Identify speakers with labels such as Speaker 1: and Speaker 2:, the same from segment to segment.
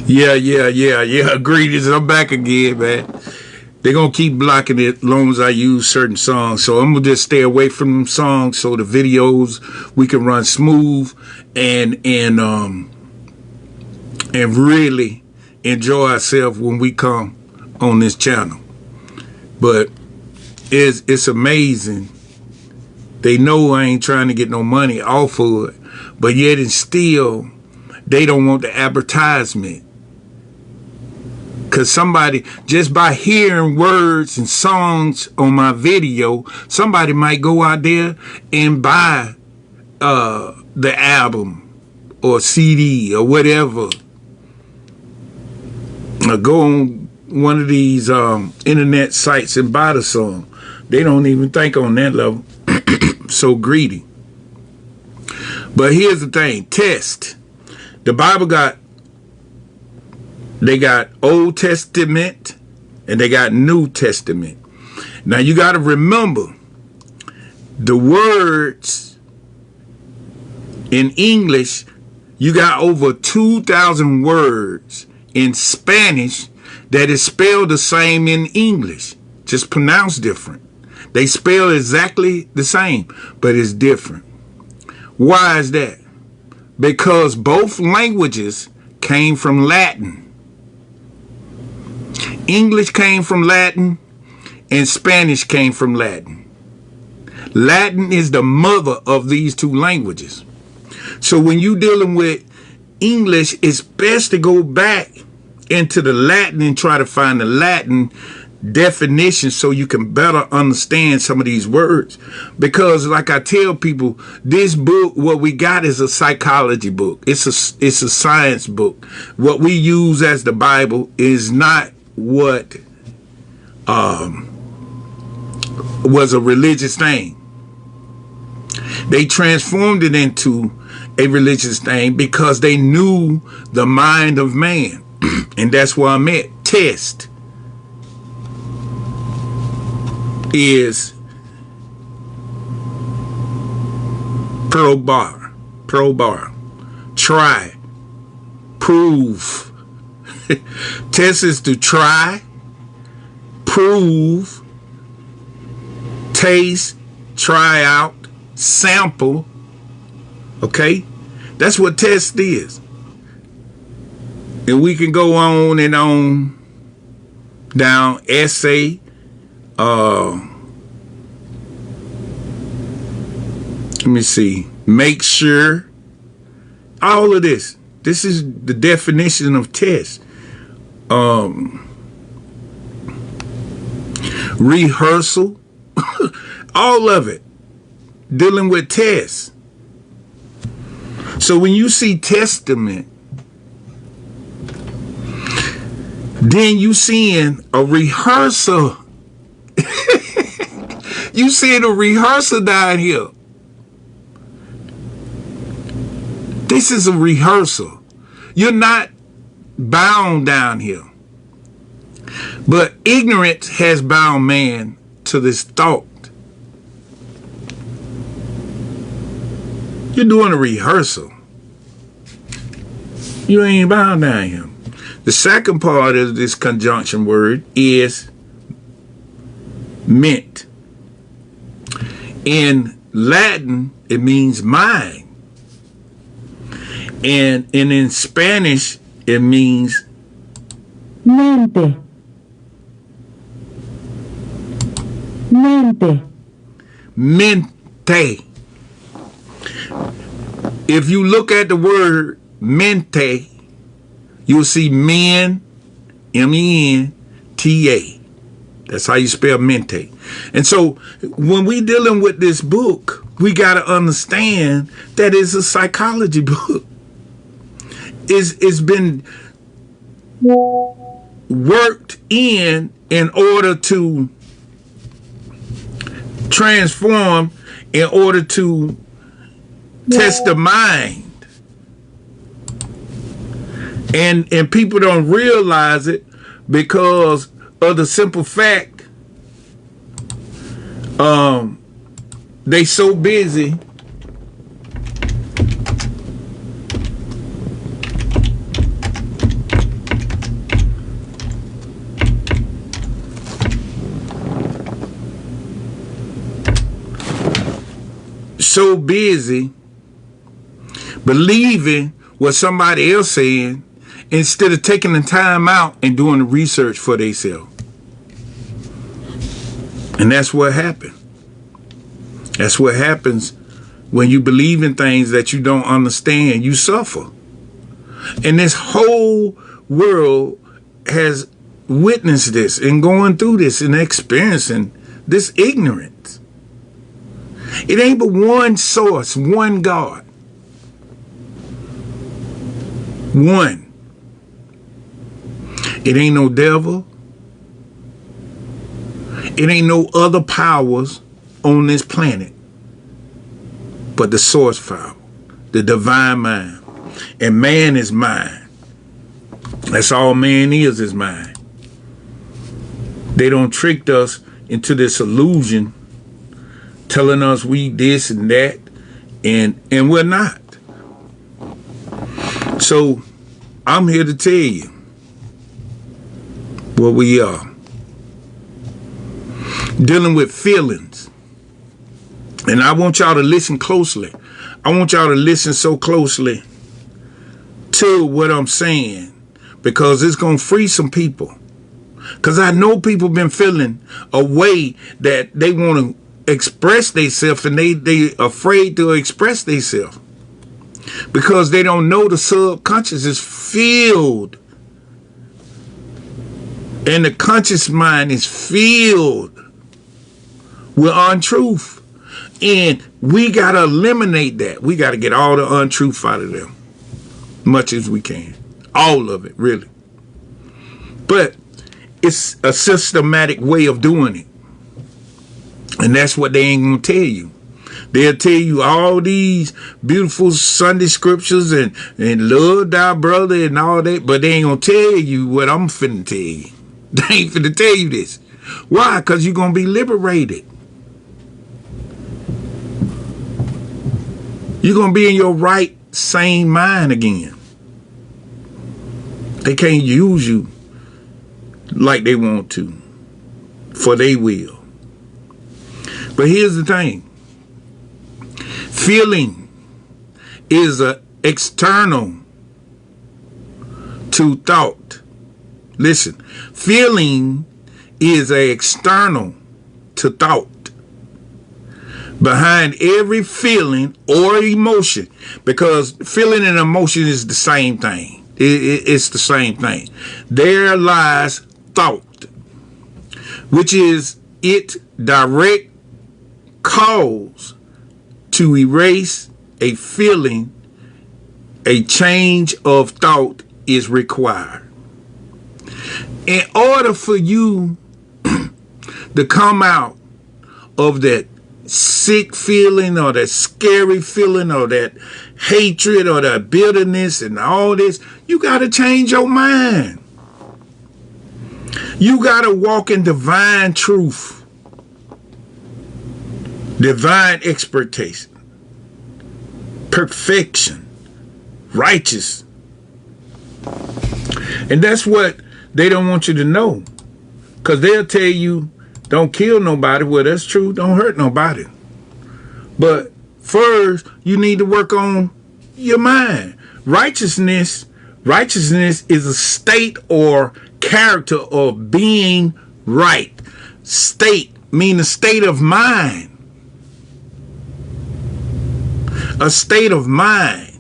Speaker 1: Yeah. Greetings. I'm back again, man. They're gonna keep blocking it as long as I use certain songs. So I'm gonna just stay away from them songs so the videos we can run smooth and really enjoy ourselves when we come on this channel. But it's amazing. They know I ain't trying to get no money off of it, but yet and still they don't want the advertisement. Because somebody, just by hearing words and songs on my video, somebody might go out there and buy the album or CD or whatever. Or go on one of these internet sites and buy the song. They don't even think on that level. So greedy. But here's the thing, test. The Bible they got Old Testament and they got New Testament. Now you got to remember the words in English, you got over 2,000 words in Spanish that is spelled the same in English, just pronounced different. They spell exactly the same, but it's different. Why is that? Because both languages came from Latin. English came from Latin and Spanish came from Latin. Latin is the mother of these two languages. So when you're dealing with English, it's best to go back into the Latin and try to find the Latin definition so you can better understand some of these words. Because like I tell people, this book, what we got is a psychology book. It's a science book. What we use as the Bible is not what was a religious thing. They transformed it into a religious thing because they knew the mind of man. And that's where I'm at. Test is probar, try, prove. Test is to try, prove, taste, try out, sample. Okay? That's what test is. And we can go on and on down essay. Let me see. Make sure. All of this. This is the definition of test. Rehearsal. All of it. Dealing with tests. So when you see testament, then you seeing a rehearsal. You seeing a rehearsal down here. This is a rehearsal. You're not bound down here. But ignorance has bound man to this thought. You're doing a rehearsal. You ain't bound down here. The second part of this conjunction word is ment. In Latin, it means mind. And in Spanish, it means
Speaker 2: mente. Mente.
Speaker 1: Mente. If you look at the word mente, you'll see men, M-E-N-T-A. That's how you spell mente. And so when we dealing with this book, we got to understand that it's a psychology book. It's been worked in order to transform, in order to test the mind. And people don't realize it because of the simple fact they so busy so busy believing what somebody else saying instead of taking the time out and doing the research for themselves. And that's what happened. That's what happens when you believe in things that you don't understand. You suffer. And this whole world has witnessed this and going through this and experiencing this ignorance. It ain't but one source, one God. One. It ain't no devil. It ain't no other powers on this planet but the source power, the divine mind. And man is mind. That's all man is mind. They don't tricked us into this illusion telling us we this and that, and we're not. So I'm here to tell you what we are. Dealing with feelings. And I want y'all to listen closely. I want y'all to listen so closely to what I'm saying, because it's going to free some people. Because I know people been feeling a way that they want to express themselves, and they afraid to express themselves because they don't know the subconscious is filled, and the conscious mind is filled with untruth. And we got to eliminate that. We got to get all the untruth out of them, much as we can. All of it, really. But it's a systematic way of doing it. And that's what they ain't going to tell you. They'll tell you all these beautiful Sunday scriptures and love thy brother and all that, but they ain't going to tell you what I'm finna tell you. They ain't finna tell you this. Why? Because you're going to be liberated. You're going to be in your right, sane mind again. They can't use you like they want to, for they will. But here's the thing. Feeling is a external to thought. Listen, feeling is a external to thought. Behind every feeling or emotion, because feeling and emotion is the same thing. It's the same thing. There lies thought, which is its direct cause to erase a feeling. A change of thought is required. In order for you to come out of that sick feeling or that scary feeling or that hatred or that bitterness and all this, you got to change your mind. You got to walk in divine truth, divine expectation, perfection, righteous. And that's what they don't want you to know, because they'll tell you don't kill nobody. Well, that's true. Don't hurt nobody. But first, you need to work on your mind. Righteousness is a state or character of being right. State mean a state of mind. A state of mind.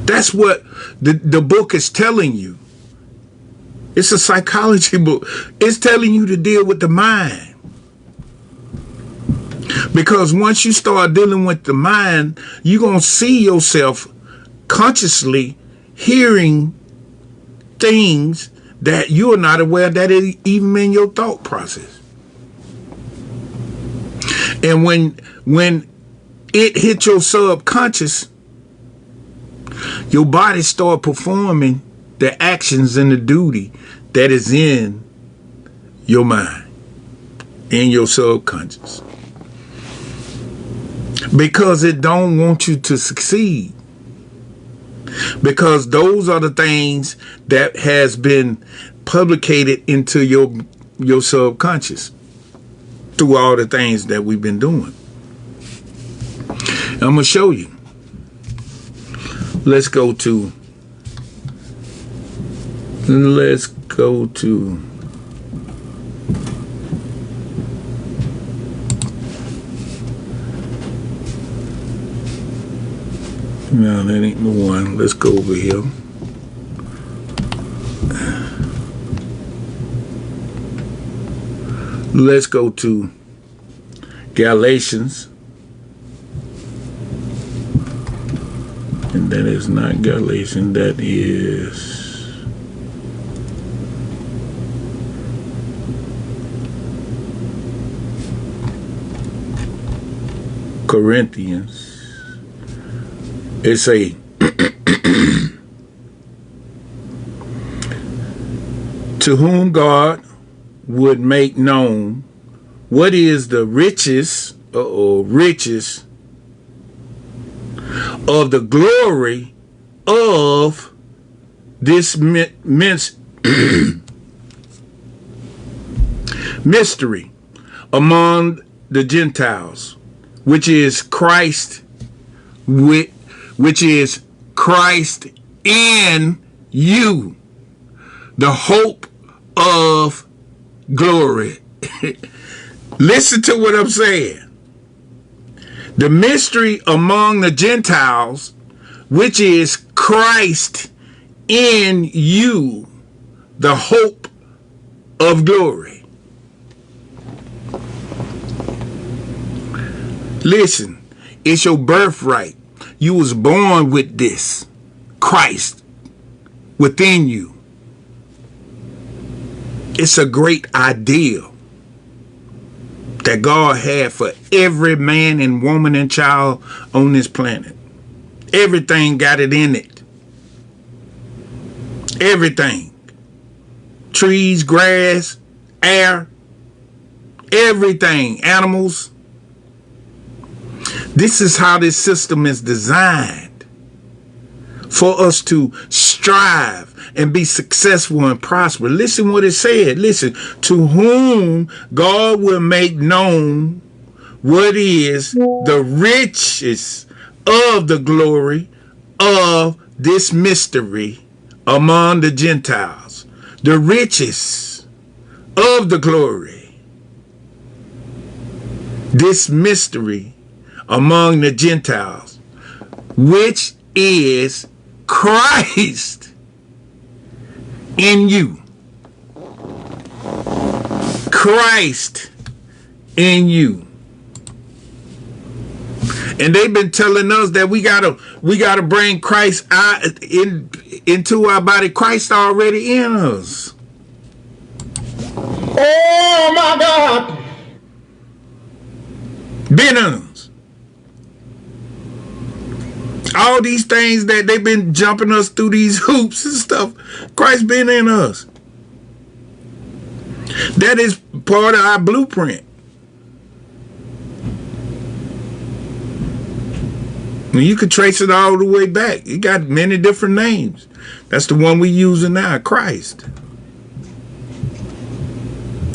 Speaker 1: That's what the book is telling you. It's a psychology book. It's telling you to deal with the mind. Because once you start dealing with the mind, you're going to see yourself consciously hearing things that you're not aware that is even in your thought process. And when it hits your subconscious, your body start performing the actions and the duty that is in your mind, in your subconscious. Because it don't want you to succeed. Because those are the things that has been publicated into your subconscious through all the things that we've been doing. I'm going to show you. Let's go to no, that ain't the one. Let's go over here. Let's go to Galatians. And that is not Galatians, that is Corinthians. It's a to whom God would make known what is the riches of the glory of this mystery among the Gentiles, which is Christ, which is Christ in you, the hope of glory. Listen to what I'm saying. The mystery among the Gentiles, which is Christ in you, the hope of glory. Listen, it's your birthright. You was born with this Christ within you. It's a great ideal that God had for every man and woman and child on this planet. Everything got it in it. Everything. Trees, grass, air, everything, animals. This is how this system is designed for us to strive and be successful and prosper. Listen what it said. Listen, to whom God will make known what is the riches of the glory of this mystery among the Gentiles. The riches of the glory. This mystery among the Gentiles, which is Christ in you. Christ in you. And they've been telling us that we gotta bring Christ out into our body. Christ already in us.
Speaker 3: Oh my God.
Speaker 1: Been in us. All these things that they've been jumping us through these hoops and stuff, Christ been in us. That is part of our blueprint. And you can trace it all the way back. It got many different names. That's the one we using now, Christ.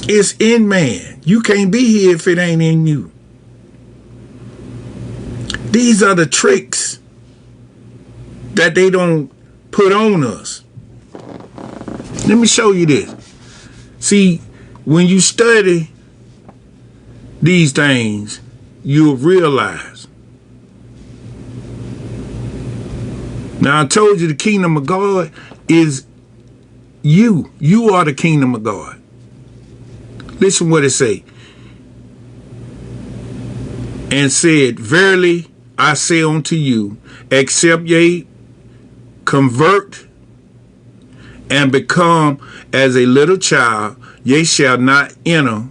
Speaker 1: It's in man. You can't be here if it ain't in you. These are the tricks that they don't put on us. Let me show you this. See, when you study these things, you'll realize. Now, I told you the kingdom of God is you. You are the kingdom of God. Listen what it say. And said, verily I say unto you, except ye convert and become as a little child, ye shall not enter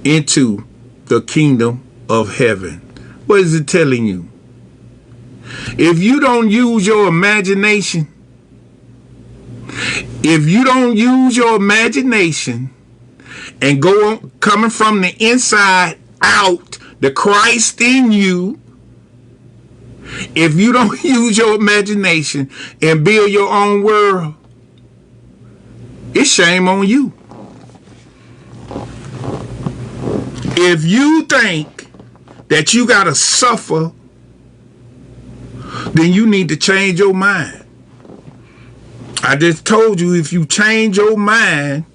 Speaker 1: into the kingdom of heaven. What is it telling you? If you don't use your imagination, and go on, coming from the inside out, the Christ in you, if you don't use your imagination and build your own world, it's shame on you. If you think that you got to suffer, then you need to change your mind. I just told you, if you change your mind,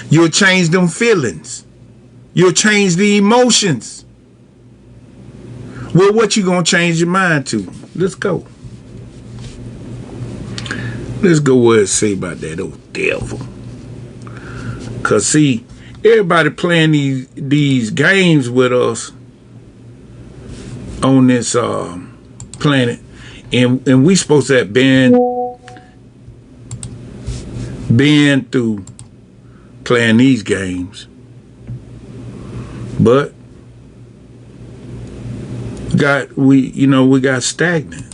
Speaker 1: you'll change them feelings. You'll change the emotions. Well, what you gonna change your mind to? Let's go. Let's go where it say about that old devil. Cause see, everybody playing these games with us on this planet, and we supposed to have been through playing these games, but we got stagnant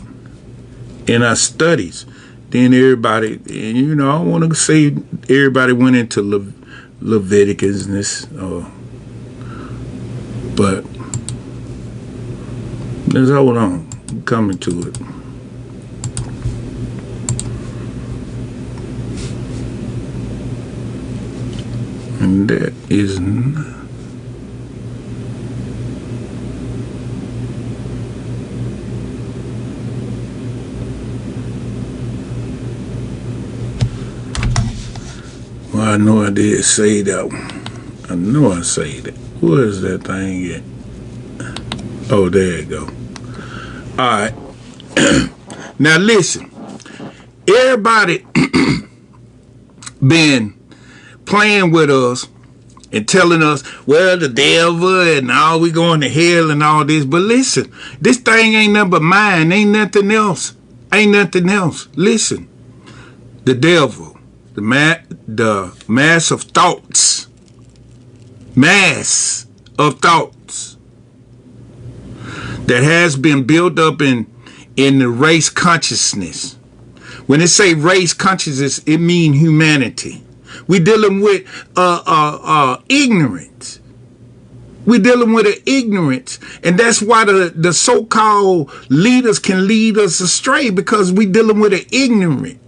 Speaker 1: in our studies. Then everybody, and I don't want to say everybody went into Leviticus, but let's hold on. I'm coming to it. And that is well, I know I did say that one. I know I say that. Where is that thing at? Oh, there you go. All right. Now listen. Everybody been playing with us and telling us, well, the devil and all, we going to hell and all this. But listen, this thing ain't nothing but mine. Ain't nothing else. Ain't nothing else. Listen, the devil, the mass of thoughts that has been built up in the race consciousness. When it say race consciousness, it means humanity. We're dealing with ignorance. We're dealing with an ignorance. And that's why the so-called leaders can lead us astray, because we're dealing with an ignorance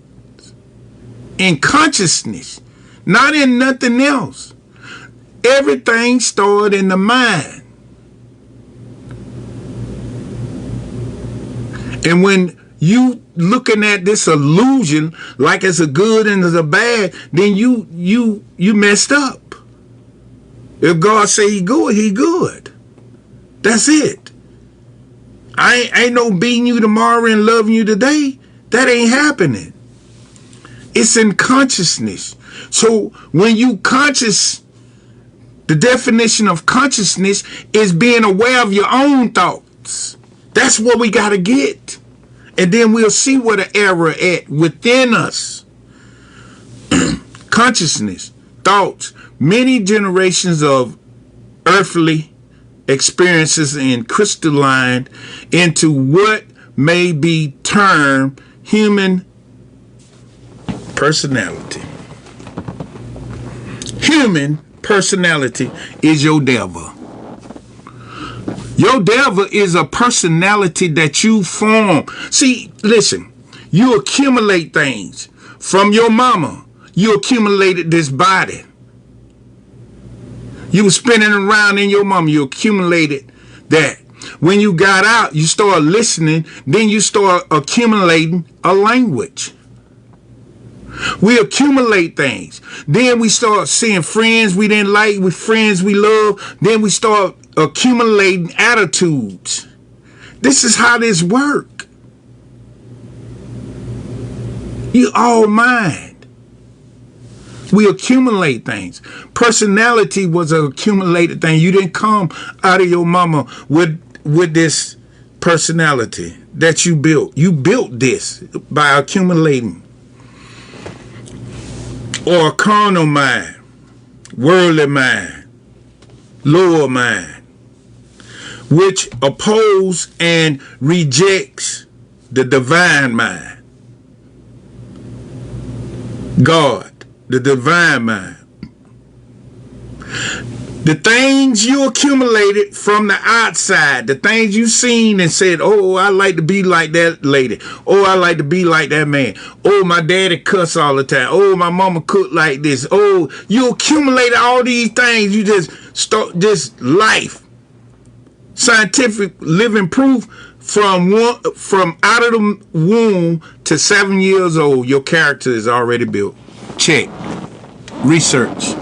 Speaker 1: in consciousness, not in nothing else. Everything stored in the mind. And when you looking at this illusion like it's a good and it's a bad, then you messed up. If God say he good, he good. That's it. I ain't no beating you tomorrow and loving you today. That ain't happening. It's in consciousness. So when you conscious, the definition of consciousness is being aware of your own thoughts. That's what we got to get. And then we'll see where the error at within us. Consciousness, thoughts, many generations of earthly experiences and crystalline into what may be termed human personality. Human personality is your devil. Your devil is a personality that you form. See, listen, you accumulate things from your mama. You accumulated this body. You were spinning around in your mama. You accumulated that. When you got out, you start listening. Then you start accumulating a language. We accumulate things. Then we start seeing friends we didn't like with friends we love. Then we start accumulating attitudes. This is how this work. You all mind. We accumulate things. Personality was an accumulated thing. You didn't come out of your mama with this personality that you built. You built this by accumulating. Or a carnal mind, worldly mind, lower mind, which oppose and rejects the divine mind. God, the divine mind. The things you accumulated from the outside, the things you seen and said, oh, I like to be like that lady. Oh, I like to be like that man. Oh, my daddy cuss all the time. Oh, my mama cook like this. Oh, you accumulated all these things. You just start this life Scientific living proof from out of the womb to 7 years old, your character is already built. Check. Research.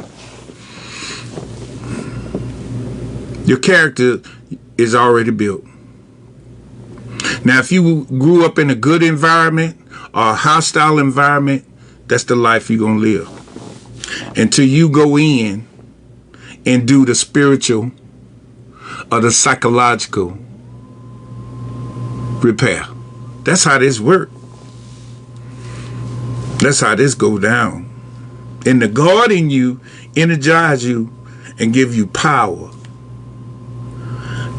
Speaker 1: Your character is already built. Now, if you grew up in a good environment or a hostile environment, that's the life you're going to live. Until you go in and do the spiritual or the psychological repair. That's how this works. That's how this go down. And the God in you energize you and give you power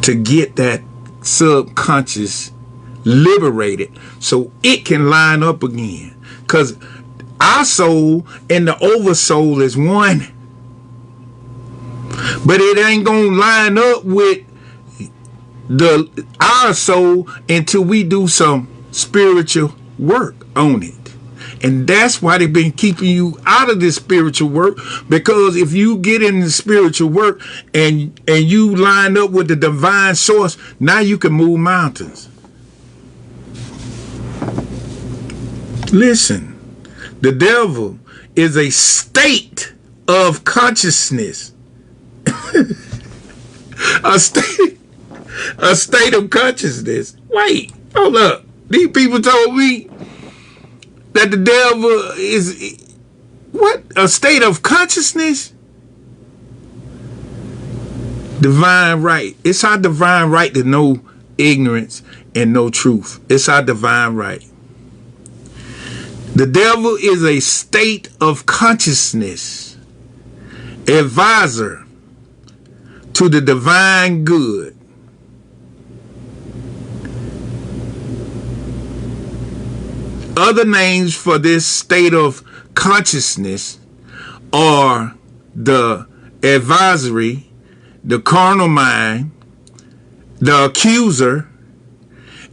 Speaker 1: to get that subconscious liberated so it can line up again. Because our soul and the oversoul is one. But it ain't gonna line up with our soul until we do some spiritual work on it. And that's why they've been keeping you out of this spiritual work, because if you get in the spiritual work and you line up with the divine source, now you can move mountains. Listen, the devil is a state of consciousness. a state of consciousness. Wait, hold up. These people told me that the devil is what? A state of consciousness? Divine right. It's our divine right to know ignorance and know truth. It's our divine right. The devil is a state of consciousness, advisor to the divine good. Other names for this state of consciousness are the advisory, the carnal mind, the accuser,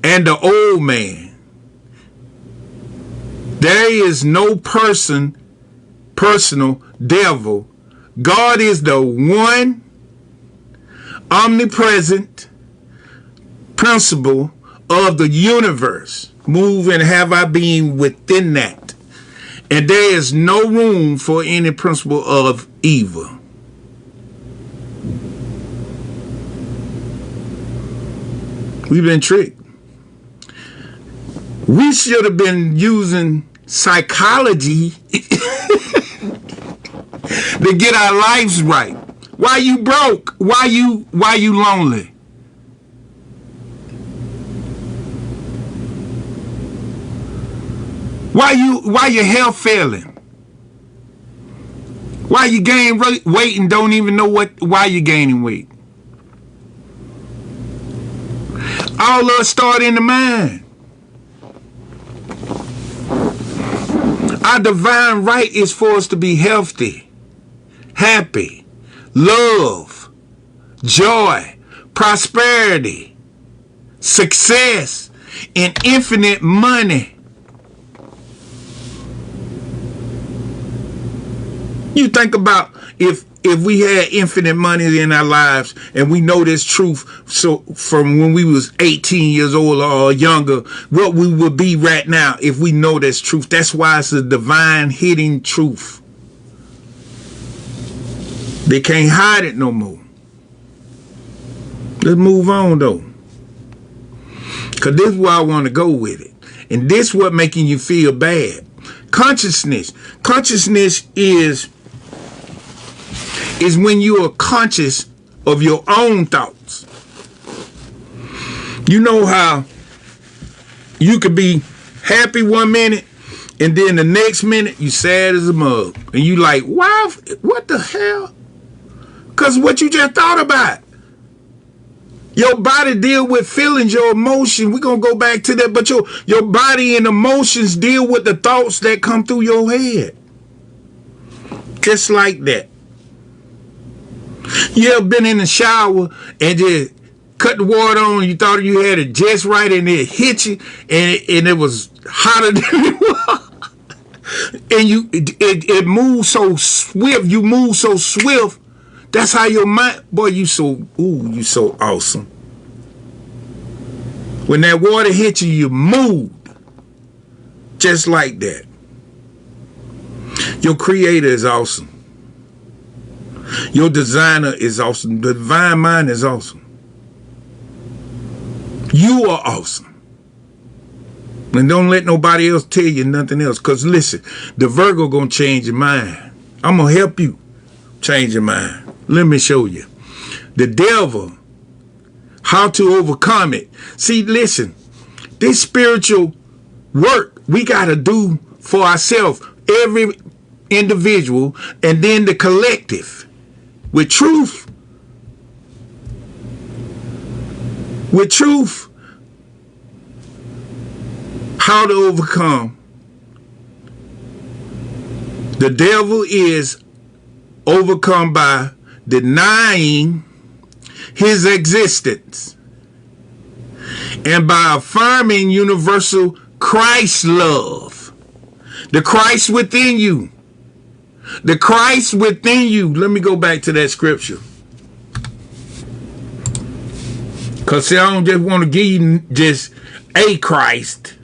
Speaker 1: and the old man. There is no personal devil. God is the one omnipresent principle of the universe. Move and have our being within that. And there is no room for any principle of evil. We've been tricked. We should have been using psychology to get our lives right. Why you broke? Why you lonely? Why your health failing? Why you gain weight and don't even know why you gaining weight? All of us start in the mind. Our divine right is for us to be healthy, happy, love, joy, prosperity, success, and infinite money. You think about if we had infinite money in our lives and we know this truth, so from when we was 18 years old or younger, what we would be right now if we know this truth. That's why it's a divine hidden truth. They can't hide it no more. Let's move on though. Because this is where I want to go with it. And this is what making you feel bad. Consciousness. Consciousness is when you are conscious of your own thoughts. You know how you could be happy one minute and then the next minute you sad as a mug. And you like, why? What the hell? Because what you just thought about. Your body deal with feelings, your emotion. We're going to go back to that. But your body and emotions deal with the thoughts that come through your head. Just like that. You ever been in the shower and just cut the water on and you thought you had it just right and it hit you and it was hotter than it was? And it moves so swift. You move so swift. That's how your mind, boy, you so awesome. When that water hits you, you moved. Just like that. Your creator is awesome. Your designer is awesome. The divine mind is awesome. You are awesome. And don't let nobody else tell you nothing else. Because listen, the Virgo going to change your mind. I'm going to help you change your mind. Let me show you. The devil, how to overcome it. See, listen, this spiritual work we got to do for ourselves, every individual, and then the collective. With truth. With truth. How to overcome. The devil is overcome by denying his existence and by affirming universal Christ love. The Christ within you. The Christ within you. Let me go back to that scripture. Because see, I don't just want to give you just a Christ.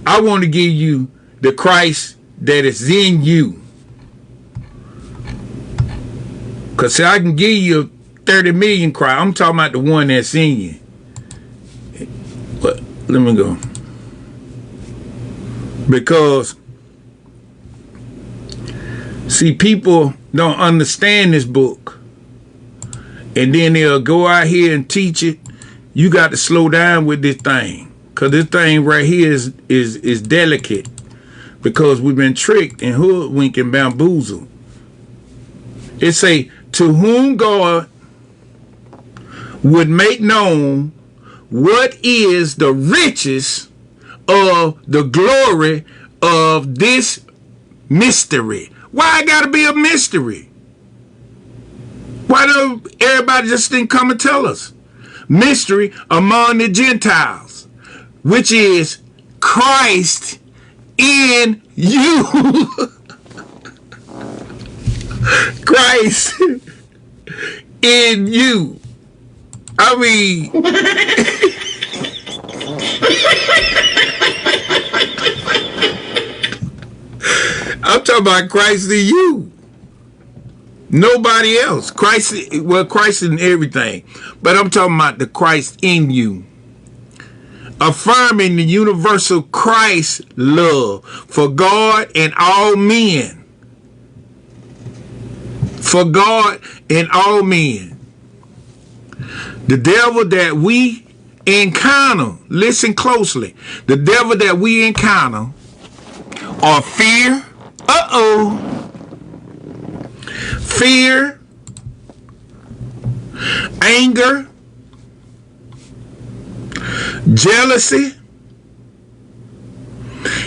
Speaker 1: I want to give you the Christ that is in you. Because see, I can give you 30 million Christ. I'm talking about the one that's in you. But let me go. Because see, people don't understand this book. And then they'll go out here and teach it. You got to slow down with this thing. Because this thing right here is delicate. Because we've been tricked and hoodwinked and bamboozled. It say, to whom God would make known what is the riches of the glory of this mystery. Why it gotta be a mystery? Why don't everybody just didn't come and tell us? Mystery among the Gentiles, which is Christ in you. Christ in you. I mean, I'm talking about Christ in you. Nobody else. Christ in everything. But I'm talking about the Christ in you. Affirming the universal Christ love for God and all men. For God and all men. The devil that we encounter, listen closely, the devil that we encounter are fear, fear, anger, jealousy,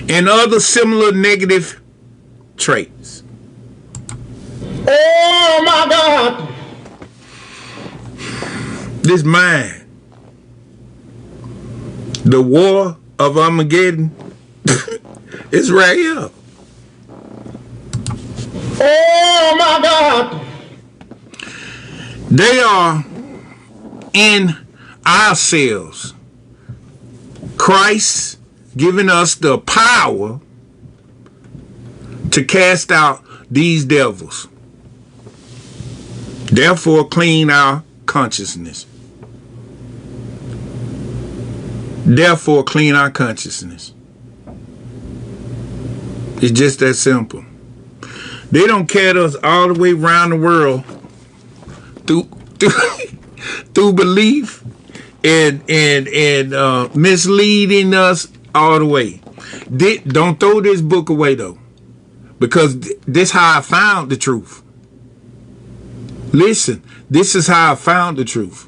Speaker 1: and other similar negative traits.
Speaker 3: Oh my God!
Speaker 1: This mind, the war of Armageddon, is right here.
Speaker 3: Oh my God!
Speaker 1: They are in ourselves. Christ giving us the power to cast out these devils. Therefore, clean our consciousness. Therefore, clean our consciousness. It's just that simple. They don't carry us all the way around the world through belief and misleading us all the way. Don't throw this book away though, because this is how I found the truth. Listen, this is how I found the truth.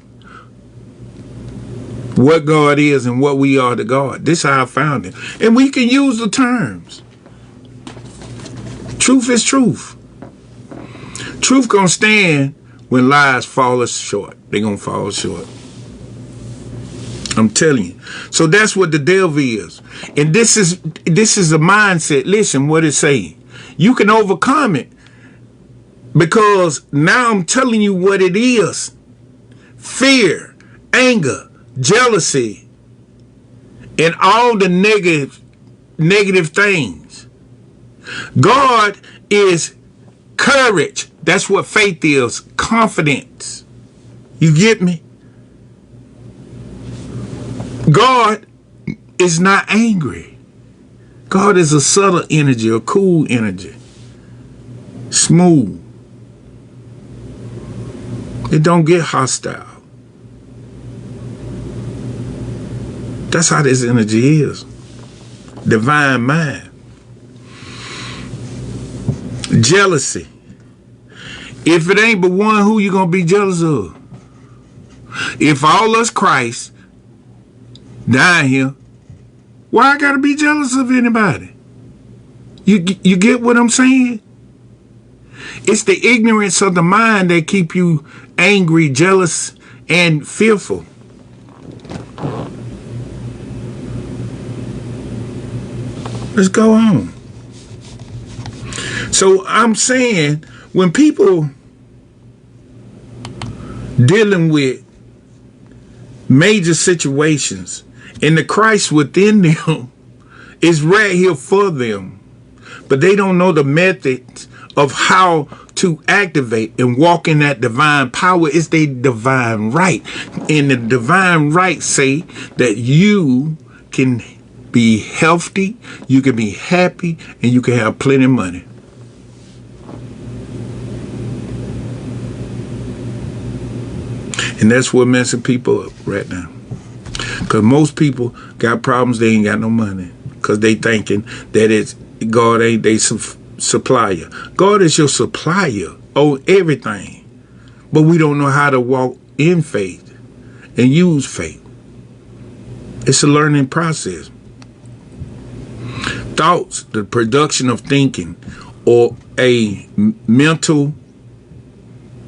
Speaker 1: What God is and what we are to God. This is how I found it. And we can use the terms. Truth is truth. Truth gonna stand when lies fall us short. They're gonna fall short. I'm telling you. So that's what the devil is. And this is a mindset. Listen what it's saying. You can overcome it because now I'm telling you what it is. Fear, anger, jealousy, and all the negative things. God is courage. That's what faith is. Confidence. You get me? God is not angry. God is a subtle energy, a cool energy. Smooth. It don't get hostile. That's how this energy is. Divine mind. Jealousy. If it ain't but one, who you gonna be jealous of? If all us Christ down here, why I gotta be jealous of anybody? You get what I'm saying? It's the ignorance of the mind that keep you angry, jealous, and fearful. Let's go on. So I'm saying, when people dealing with major situations and the Christ within them is right here for them, but they don't know the methods of how to activate and walk in that divine power. It's their divine right. And the divine right say that you can be healthy, you can be happy, and you can have plenty of money. And that's what messing people up right now. Because most people got problems, they ain't got no money. Because they thinking that it's God ain't they supplier. God is your supplier of everything. But we don't know how to walk in faith and use faith. It's a learning process. Thoughts, the production of thinking, or a mental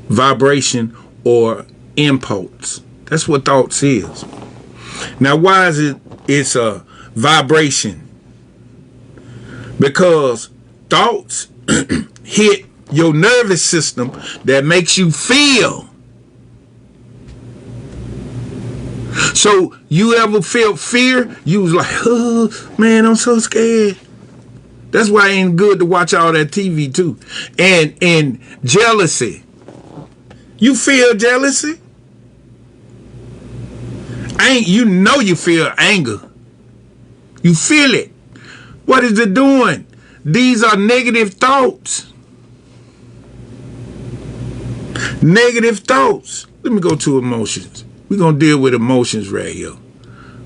Speaker 1: vibration or impulse. That's what thoughts is. Now, why is it's a vibration? Because thoughts hit your nervous system that makes you feel. So you ever felt fear? You was like, oh man, I'm so scared. That's why it ain't good to watch all that TV too. And jealousy. You feel jealousy? You know you feel anger. You feel it. What is it doing? These are negative thoughts. Negative thoughts. Let me go to emotions. We're going to deal with emotions right here.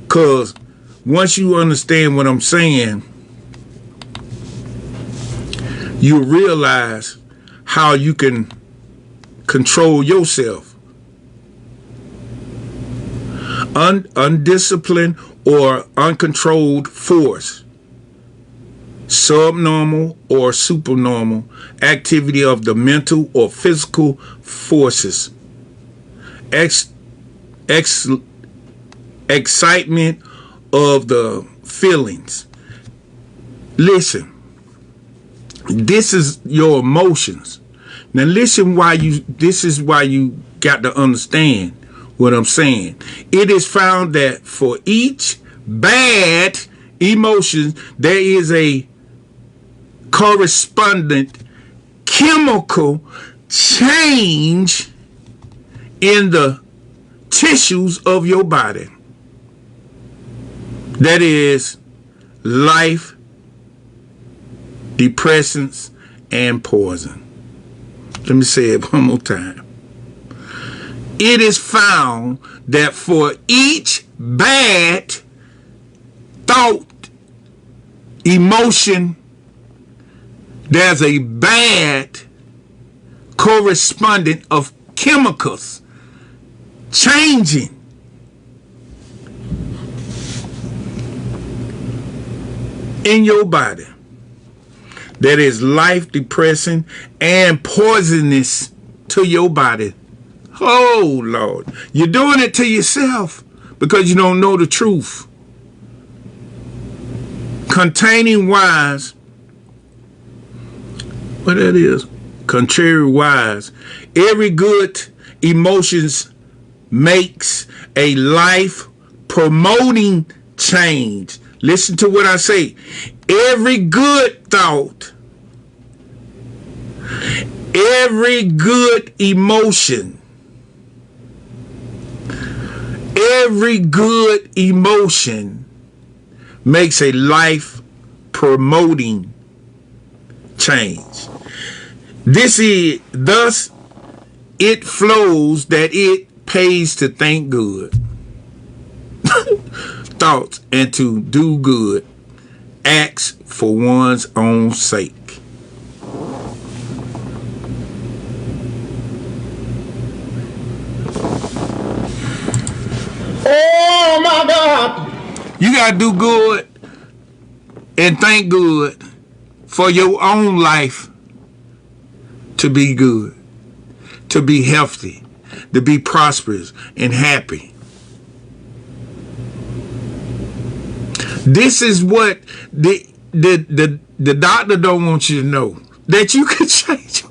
Speaker 1: Because once you understand what I'm saying, you realize how you can control yourself. Undisciplined or uncontrolled force, subnormal or supernormal activity of the mental or physical forces, excitement of the feelings. Listen, this is your emotions. Now listen this is why you got to understand what I'm saying. It is found that for each bad emotion, there is a correspondent chemical change in the tissues of your body. That is life, depressants, and poison. Let me say it one more time. It is found that for each bad thought, emotion, there's a bad correspondent of chemicals changing in your body that is life depressing and poisonous to your body. Oh, Lord. You're doing it to yourself because you don't know the truth. Containing wise, what that is? Contrary wise. Every good emotions makes a life promoting change. Listen to what I say. Every good thought, every good emotion, every good emotion makes a life promoting change. This is thus it flows that it pays to think good thoughts and to do good acts for one's own sake.
Speaker 3: Oh my God.
Speaker 1: You gotta do good and think good for your own life to be good, to be healthy, to be prosperous and happy. This is what the doctor don't want you to know. That you can change.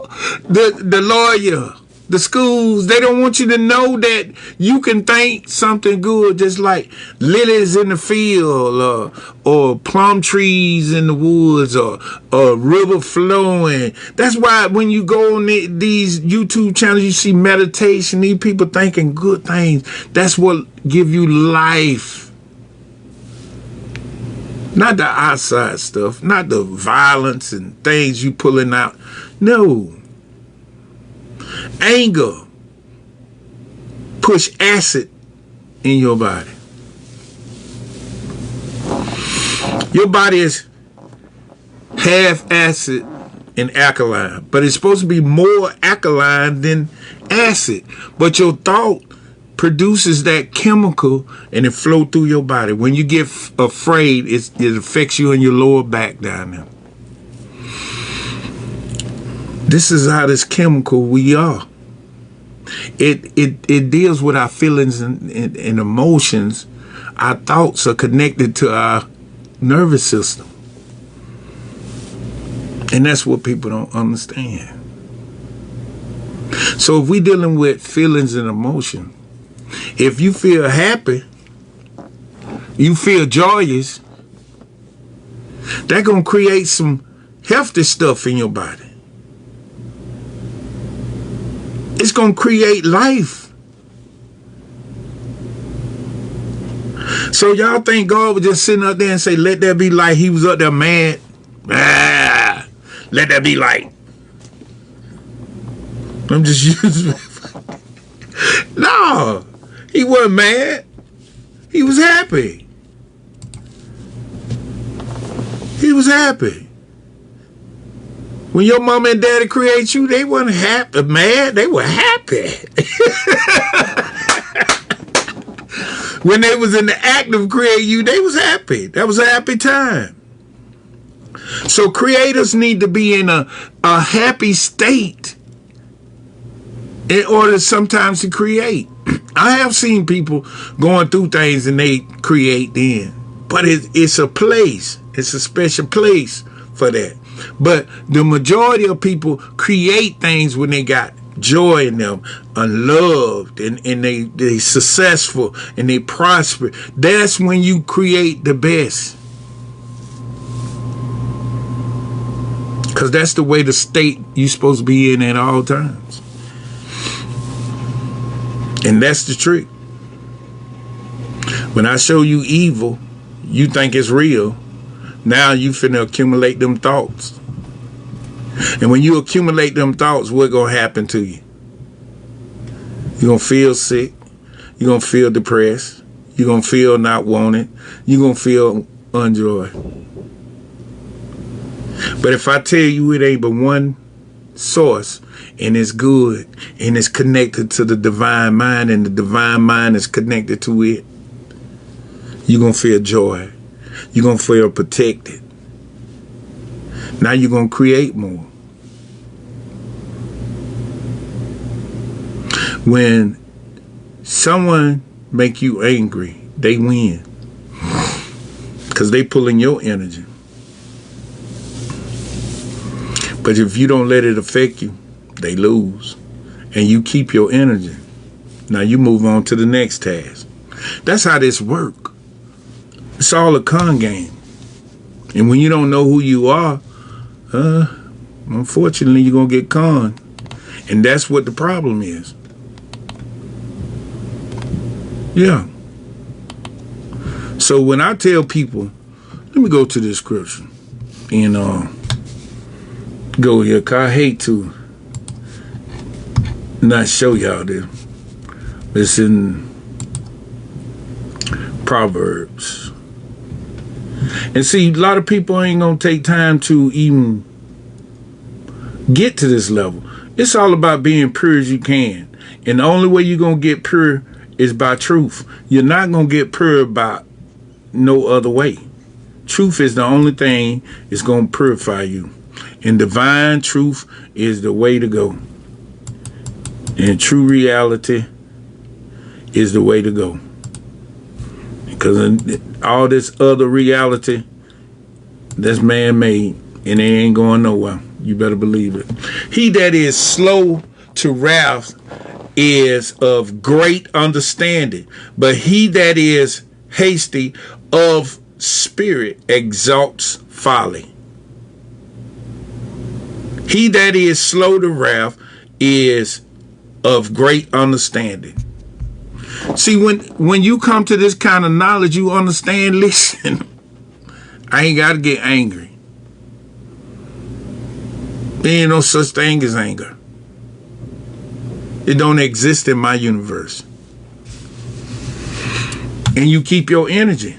Speaker 1: The lawyer, the schools, they don't want you to know that you can think something good, just like lilies in the field, or plum trees in the woods, or a river flowing. That's why when you go on these YouTube channels, you see meditation, these people thinking good things. That's what give you life. Not the outside stuff, not the violence and things you pulling out. No. Anger push acid in your body. Your body is half acid and alkaline, but it's supposed to be more alkaline than acid. But your thought produces that chemical and it flow through your body. When you get afraid, it affects you in your lower back down there. This is how this chemical we are. It deals with our feelings and emotions. Our thoughts are connected to our nervous system. And that's what people don't understand. So if we're dealing with feelings and emotion, if you feel happy, you feel joyous, that's going to create some healthy stuff in your body. It's going to create life. So y'all think God was just sitting up there and say, let there be light. He was up there mad. Let there be light. I'm just using No. He wasn't mad. He was happy. He was happy. When your mama and daddy create you, they weren't happy, mad. They were happy. When they was in the act of creating you, they was happy. That was a happy time. So creators need to be in a happy state in order sometimes to create. I have seen people going through things and they create then. But it's a place. It's a special place for that. But the majority of people create things when they got joy in them, unloved, and they successful and they prosper. That's when you create the best. Because that's the way the state you're supposed to be in at all times. And that's the trick. When I show you evil, you think it's real. Now you finna accumulate them thoughts. And when you accumulate them thoughts, what's gonna happen to you? You're gonna feel sick. You're gonna feel depressed. You're gonna feel not wanted. You're gonna feel unjoy. But if I tell you it ain't but one source, and it's good, and it's connected to the divine mind, and the divine mind is connected to it, you're going to feel joy. You're going to feel protected. Now you're going to create more. When someone make you angry, they win. Because they pulling your energy. But if you don't let it affect you, they lose. And you keep your energy. Now you move on to the next task. That's how this works. It's all a con game. And when you don't know who you are, unfortunately, you're going to get conned. And that's what the problem is. Yeah. So when I tell people, let me go to this scripture and go here, because I hate to not show y'all this. It's in Proverbs. And see, a lot of people ain't going to take time to even get to this level. It's all about being pure as you can. And the only way you're going to get pure is by truth. You're not going to get pure by no other way. Truth is the only thing that's going to purify you. And divine truth is the way to go. And true reality is the way to go. Because all this other reality, that's man-made, and they ain't going nowhere. You better believe it. He that is slow to wrath is of great understanding, but he that is hasty of spirit exalts folly. He that is slow to wrath is of great understanding. See, when you come to this kind of knowledge, you understand, listen, I ain't got to get angry. There ain't no such thing as anger. It don't exist in my universe. And you keep your energy.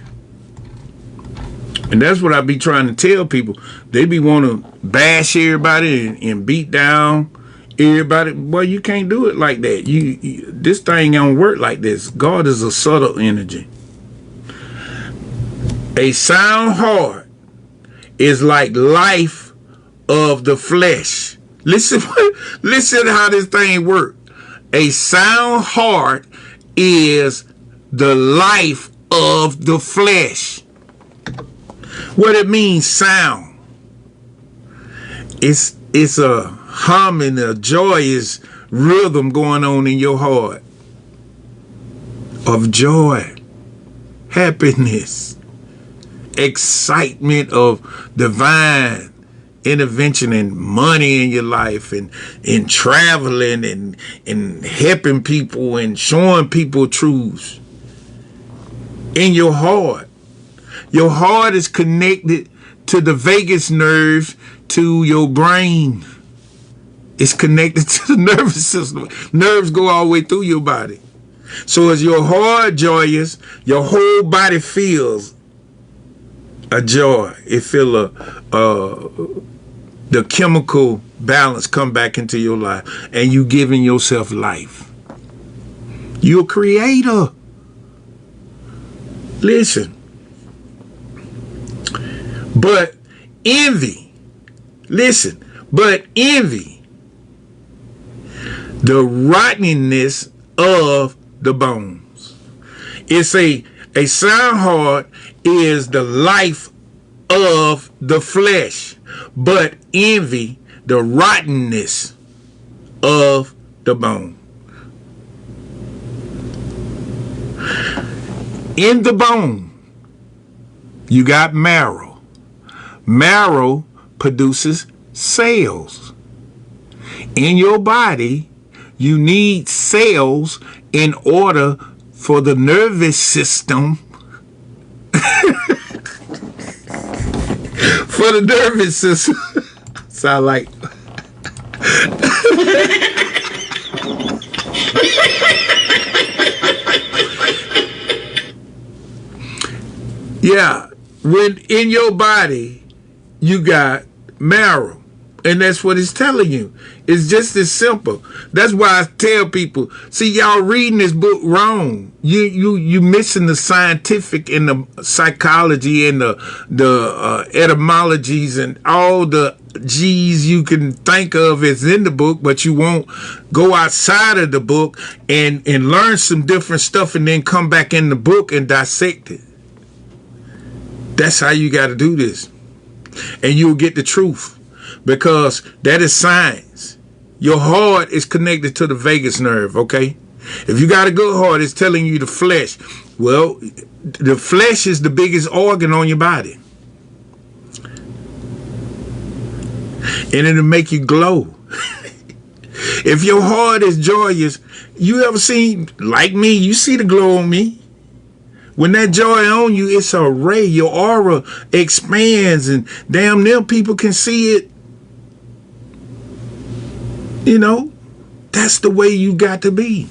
Speaker 1: And that's what I be trying to tell people. They be want to bash everybody and beat down everybody. Boy, you can't do it like that. This thing don't work like this. God is a subtle energy. A sound heart is like life of the flesh. Listen how this thing works. A sound heart is the life of the flesh. What it means, sound. It's a humming, a joyous rhythm going on in your heart of joy, happiness, excitement of divine intervention and money in your life, and traveling and helping people and showing people truths in your heart. Your heart is connected to the vagus nerves, to your brain. It's connected to the nervous system. Nerves go all the way through your body. So as your heart joyous, your whole body feels a joy. It feels the chemical balance come back into your life, and you giving yourself life. You're a creator. Listen. But envy, the rottenness of the bones. It's a sound heart is the life of the flesh, but envy, the rottenness of the bone. In the bone, you got marrow. Marrow produces cells. In your body, you need cells in order for the nervous system for the nervous system sound like yeah, when in your body you got marrow, and that's what it's telling you. It's just as simple. That's why I tell people, see, y'all reading this book wrong. You missing the scientific and the psychology and the etymologies and all the G's you can think of is in the book, but you won't go outside of the book and learn some different stuff and then come back in the book and dissect it. That's how you got to do this. And you'll get the truth, because that is science. Your heart is connected to the vagus nerve, okay? If you got a good heart, it's telling you the flesh. Well, the flesh is the biggest organ on your body. And it'll make you glow. If your heart is joyous, you ever seen, like me, you see the glow on me. When that joy on you, it's a ray. Your aura expands and damn near people can see it. You know, that's the way you got to be.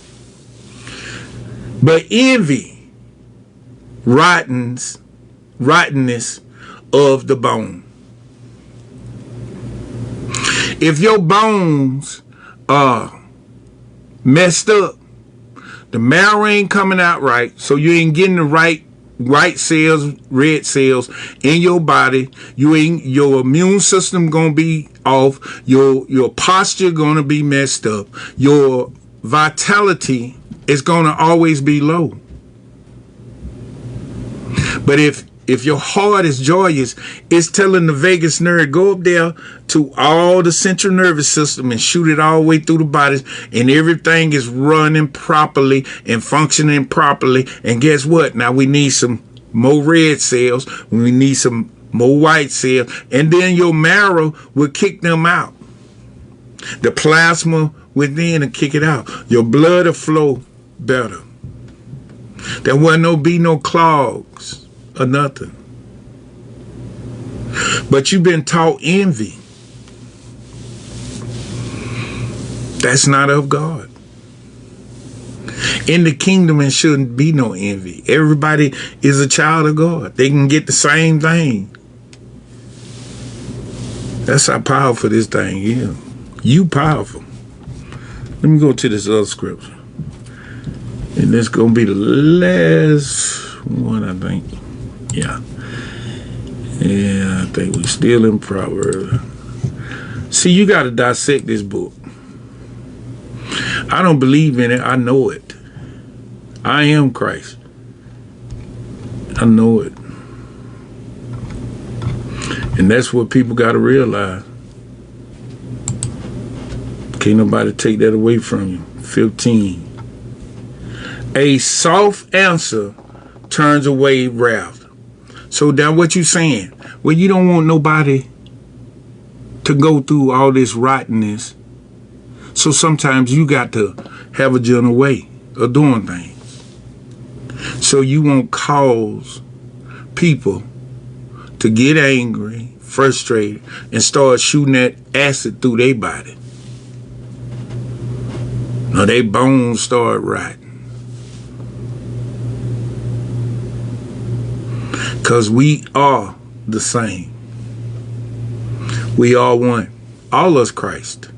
Speaker 1: But envy, rottenness of the bone. If your bones are messed up, the marrow ain't coming out right, so you ain't getting the right cells, red cells in your body. Your immune system gonna be off. Your posture gonna be messed up. Your vitality is gonna always be low. But if your heart is joyous, it's telling the vagus nerve, go up there to all the central nervous system and shoot it all the way through the bodies, and everything is running properly and functioning properly. And guess what? Now we need some more red cells. We need some more white cells. And then your marrow will kick them out. The plasma within will kick it out. Your blood will flow better. There will be no clogs or nothing. But you've been taught envy. That's not of God. In the kingdom, it shouldn't be no envy. Everybody is a child of God. They can get the same thing. That's how powerful this thing is. You powerful. Let me go to this other scripture. And this going to be the last one, I think. Yeah, I think we're still in Proverbs. See, you got to dissect this book. I don't believe in it. I know it. I am Christ. I know it. And that's what people got to realize. Can't nobody take that away from you. 15. A soft answer turns away wrath. So now what you saying? Well, you don't want nobody to go through all this rottenness. So sometimes you got to have a gentle way of doing things. So you won't cause people to get angry, frustrated, and start shooting that acid through their body. Now their bones start rotting. Because we are the same. We are one. All us Christ.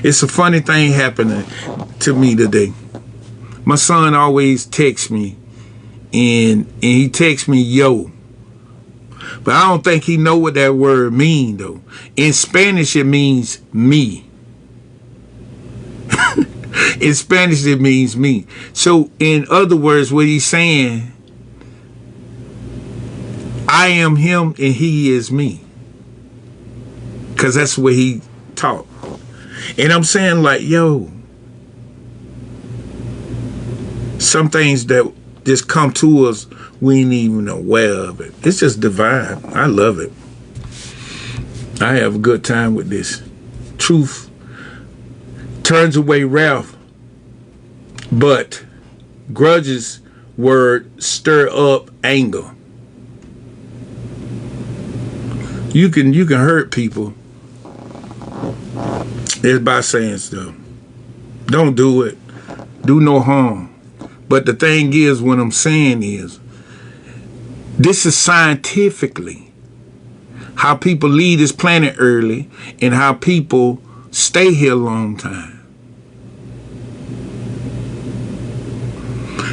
Speaker 1: It's a funny thing happening to me today. My son always texts me, and he texts me, yo. But I don't think he know what that word mean, though. In Spanish, it means me. In Spanish, it means me. So, in other words, what he's saying, I am him and he is me. Because that's what he taught. And I'm saying, like, yo, some things that just come to us, we ain't even aware of it. It's just divine. I love it. I have a good time with this. Truth turns away wrath, but grudges word stir up anger. You can hurt people is by saying stuff. Don't do it. Do no harm. But the thing is, what I'm saying is, this is scientifically how people leave this planet early and how people stay here a long time.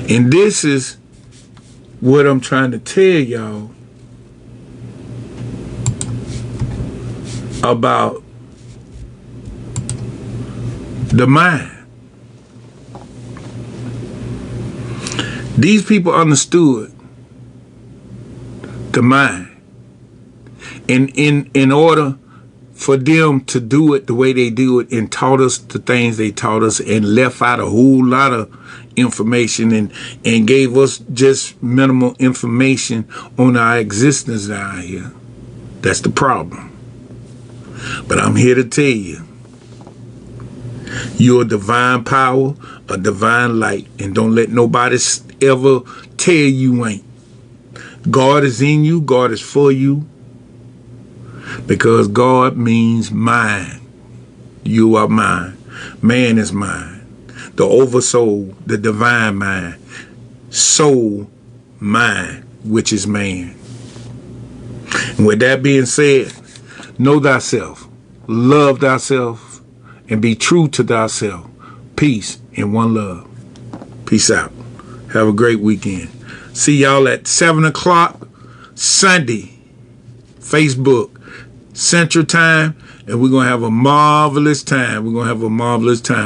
Speaker 1: And this is what I'm trying to tell y'all about the mind. These people understood the mind. And in order for them to do it the way they do it and taught us the things they taught us and left out a whole lot of information and gave us just minimal information on our existence down here. That's the problem. But I'm here to tell you, you're a divine power, a divine light, and don't let nobody ever tell you ain't. God is in you, God is for you, because God means mine. You are mine. Man is mine. The oversoul, the divine mind. Soul, mind, which is man. And with that being said, know thyself, love thyself, and be true to thyself. Peace and one love. Peace out. Have a great weekend. See y'all at 7 o'clock Sunday, Facebook, Central Time, and we're going to have a marvelous time. We're going to have a marvelous time.